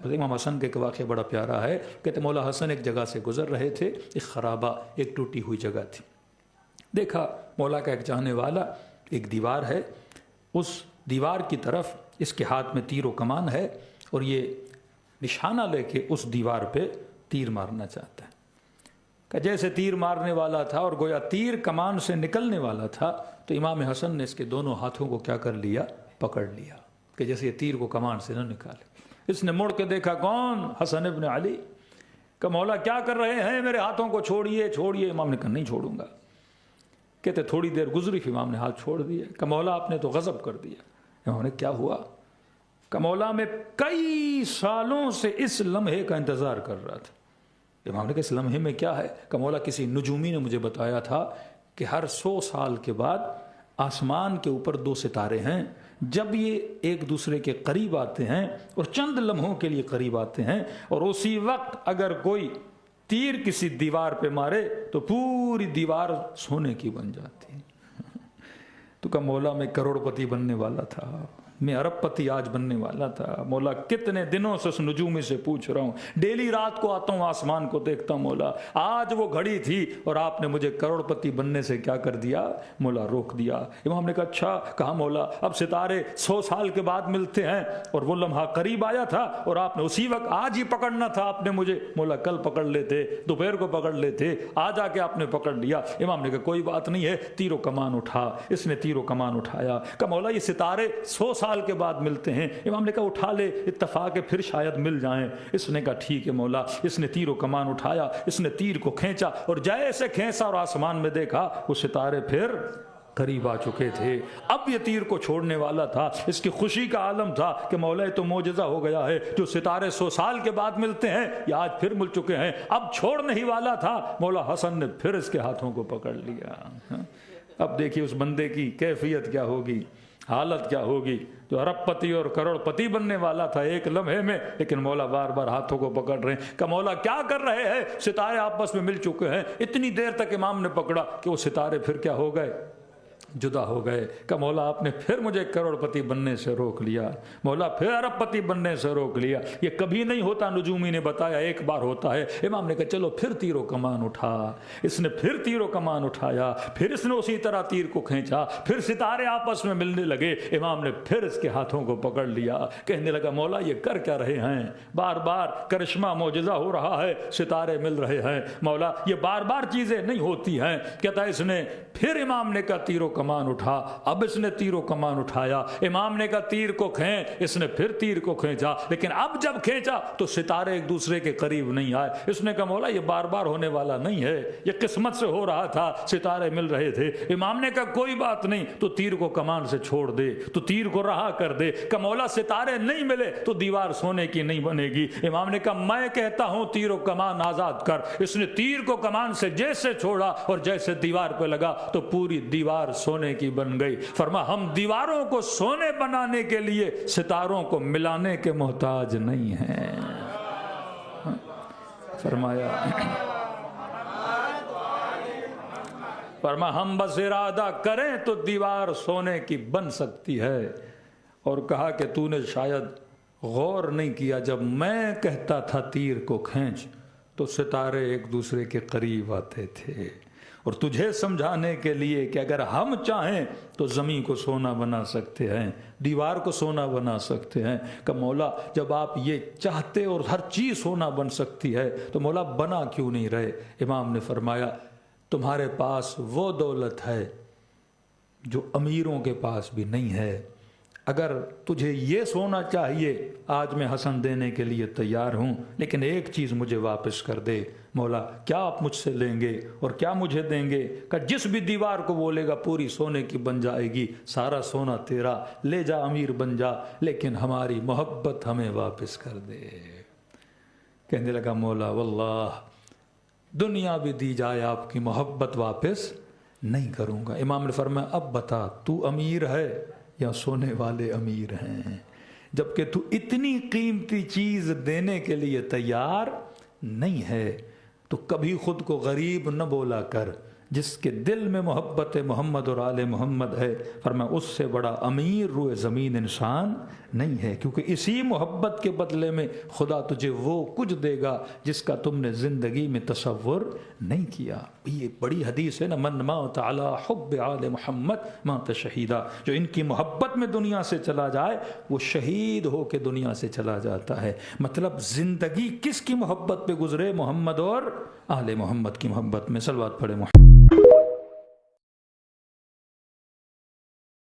امام حسن کا ایک واقعہ بڑا پیارا ہے. کہتے مولا حسن ایک جگہ سے گزر رہے تھے، ایک خرابہ، ایک ٹوٹی ہوئی جگہ تھی. دیکھا مولا کا ایک چاہنے والا، ایک دیوار ہے، اس دیوار کی طرف اس کے ہاتھ میں تیر و کمان ہے اور یہ نشانہ لے کے اس دیوار پہ تیر مارنا چاہتا ہے. کہ جیسے تیر مارنے والا تھا اور گویا تیر کمان سے نکلنے والا تھا تو امام حسن نے اس کے دونوں ہاتھوں کو کیا کر لیا؟ پکڑ لیا، کہ جیسے یہ تیر کو کمان سے نہ نکالے. اس نے مڑ کے دیکھا، کون؟ حسن ابن علی. کہ مولا کیا کر رہے ہیں؟ میرے ہاتھوں کو چھوڑیے چھوڑیے. امام نے کہا نہیں چھوڑوں گا. کہتے تھوڑی دیر گزری، پھر امام نے ہاتھ چھوڑ دیا. کہ مولا آپ نے تو غضب کر دیا. امام نے کیا ہوا؟ کہ مولا میں کئی سالوں سے اس لمحے کا انتظار کر رہا تھا. امام نے کہا اس لمحے میں کیا ہے؟ کہ مولا کسی نجومی نے مجھے بتایا تھا کہ ہر 100 سال کے بعد آسمان کے اوپر 2 ستارے ہیں، جب یہ ایک دوسرے کے قریب آتے ہیں اور چند لمحوں کے لیے قریب آتے ہیں اور اسی وقت اگر کوئی تیر کسی دیوار پہ مارے تو پوری دیوار سونے کی بن جاتی ہے. تو کہ مولا میں کروڑ پتی بننے والا تھا، میں ارب پتی آج بننے والا تھا. مولا کتنے دنوں سے اس نجومی سے پوچھ رہا ہوں، ڈیلی رات کو آتا ہوں آسمان کو دیکھتا ہوں. مولا آج وہ گھڑی تھی اور آپ نے مجھے کروڑ پتی بننے سے کیا کر دیا؟ مولا روک دیا. امام نے کہا اچھا. کہا مولا اب ستارے 100 سال کے بعد ملتے ہیں اور وہ لمحہ قریب آیا تھا اور آپ نے اسی وقت آج ہی پکڑنا تھا آپ نے مجھے. مولا کل پکڑ لیتے، دوپہر کو پکڑ لیتے، آج آ کے آپ نے پکڑ لیا. امام نے کہا کوئی بات نہیں ہے، تیر و کمان اٹھا. اس نے تیر و کمان اٹھایا. کہ مولا یہ ستارے 100 سال کے بعد ملتے ہیں. امام نے کہا اٹھا لے، اتفاق ہے پھر شاید مل جائیں. اس نے کہا ٹھیک ہے مولا. اس نے تیر و کمان اٹھایا، اس نے تیر کو کھینچا اور جیسے کھینچا اور آسمان میں دیکھا وہ ستارے پھر قریب آ چکے تھے. اب یہ تیر کو چھوڑنے والا تھا. اس کی خوشی کا عالم تھا کہ مولا تو معجزہ ہو گیا ہے، جو ستارے 100 سال کے بعد ملتے ہیں یہ آج پھر مل چکے ہیں. اب چھوڑنے ہی والا تھا، مولا حسن نے پھر اس کے ہاتھوں کو پکڑ لیا. اب دیکھیے اس بندے کی کیفیت کیا ہوگی، حالت کیا ہوگی، جو ارب پتی اور کروڑ پتی بننے والا تھا ایک لمحے میں، لیکن مولا بار بار ہاتھوں کو پکڑ رہے ہیں. کہ مولا کیا کر رہے ہیں؟ ستارے آپس میں مل چکے ہیں. اتنی دیر تک امام نے پکڑا کہ وہ ستارے پھر کیا ہو گئے؟ جدا ہو گئے. کہ مولا آپ نے پھر مجھے کروڑ پتی بننے سے روک لیا، مولا پھر ارب پتی بننے سے روک لیا. یہ کبھی نہیں ہوتا، نجومی نے بتایا ایک بار ہوتا ہے. امام نے کہا چلو پھر تیر و کمان اٹھا. اس نے پھر تیر و کمان اٹھایا، پھر اس نے اسی طرح تیر کو کھینچا، پھر ستارے آپس میں ملنے لگے. امام نے پھر اس کے ہاتھوں کو پکڑ لیا. کہنے لگا مولا یہ کر کیا رہے ہیں؟ بار بار کرشمہ معجزہ ہو رہا ہے، ستارے مل رہے ہیں. مولا یہ بار بار چیزیں نہیں ہوتی ہیں. کہتا ہے اس نے پھر امام نے کہا تیر و کمان اٹھا. اب اس نے تیر و کمان اٹھایا. امام نے کہا تیر کو کھینچ. اس نے پھر تیر کو کھینچا، لیکن اب جب کھینچا تو ستارے ایک دوسرے کے قریب نہیں آئے. اس نے کہا مولا یہ بار بار ہونے والا نہیں ہے، یہ قسمت سے ہو رہا تھا، ستارے مل رہے تھے. امام نے کہا کوئی بات نہیں، تو تیر کو کمان سے چھوڑ دے، تو تیر کو رہا کر دے. کہ مولا ستارے نہیں ملے تو دیوار سونے کی نہیں بنے گی. امام نے کہا میں کہتا ہوں تیر و کمان آزاد کر. اس نے تیر کو کمان سے جیسے چھوڑا اور جیسے دیوار پہ لگا تو پوری دیوار سونے کی بن گئی. فرما ہم دیواروں کو سونے بنانے کے لیے ستاروں کو ملانے کے محتاج نہیں ہیں. فرما ہم بس ارادہ کریں تو دیوار سونے کی بن سکتی ہے. اور کہا کہ تو نے شاید غور نہیں کیا، جب میں کہتا تھا تیر کو کھینچ تو ستارے ایک دوسرے کے قریب آتے تھے، اور تجھے سمجھانے کے لیے کہ اگر ہم چاہیں تو زمین کو سونا بنا سکتے ہیں، دیوار کو سونا بنا سکتے ہیں. کہ مولا جب آپ یہ چاہتے اور ہر چیز سونا بن سکتی ہے تو مولا بنا کیوں نہیں رہے؟ امام نے فرمایا تمہارے پاس وہ دولت ہے جو امیروں کے پاس بھی نہیں ہے. اگر تجھے یہ سونا چاہیے آج میں حسن دینے کے لیے تیار ہوں، لیکن ایک چیز مجھے واپس کر دے. مولا کیا آپ مجھ سے لیں گے اور کیا مجھے دیں گے؟ کہ جس بھی دیوار کو بولے گا پوری سونے کی بن جائے گی، سارا سونا تیرا، لے جا امیر بن جا، لیکن ہماری محبت ہمیں واپس کر دے. کہنے لگا مولا واللہ دنیا بھی دی جائے آپ کی محبت واپس نہیں کروں گا. امام نے فرمایا اب بتا تو امیر ہے یا سونے والے امیر ہیں؟ جبکہ تو اتنی قیمتی چیز دینے کے لیے تیار نہیں ہے تو کبھی خود کو غریب نہ بولا کر. جس کے دل میں محبت محمد اور آل محمد ہے، فرمایا اس سے بڑا امیر روئے زمین انسان نہیں ہے، کیونکہ اسی محبت کے بدلے میں خدا تجھے وہ کچھ دے گا جس کا تم نے زندگی میں تصور نہیں کیا۔ یہ بڑی حدیث ہے نا، من مات علی حب آل محمد مات شہیدا، جو ان کی محبت میں دنیا سے چلا جائے وہ شہید ہو کے دنیا سے چلا جاتا ہے۔ مطلب زندگی کس کی محبت پہ گزرے؟ محمد اور آل محمد کی محبت میں۔ صلوات پڑھے محمد۔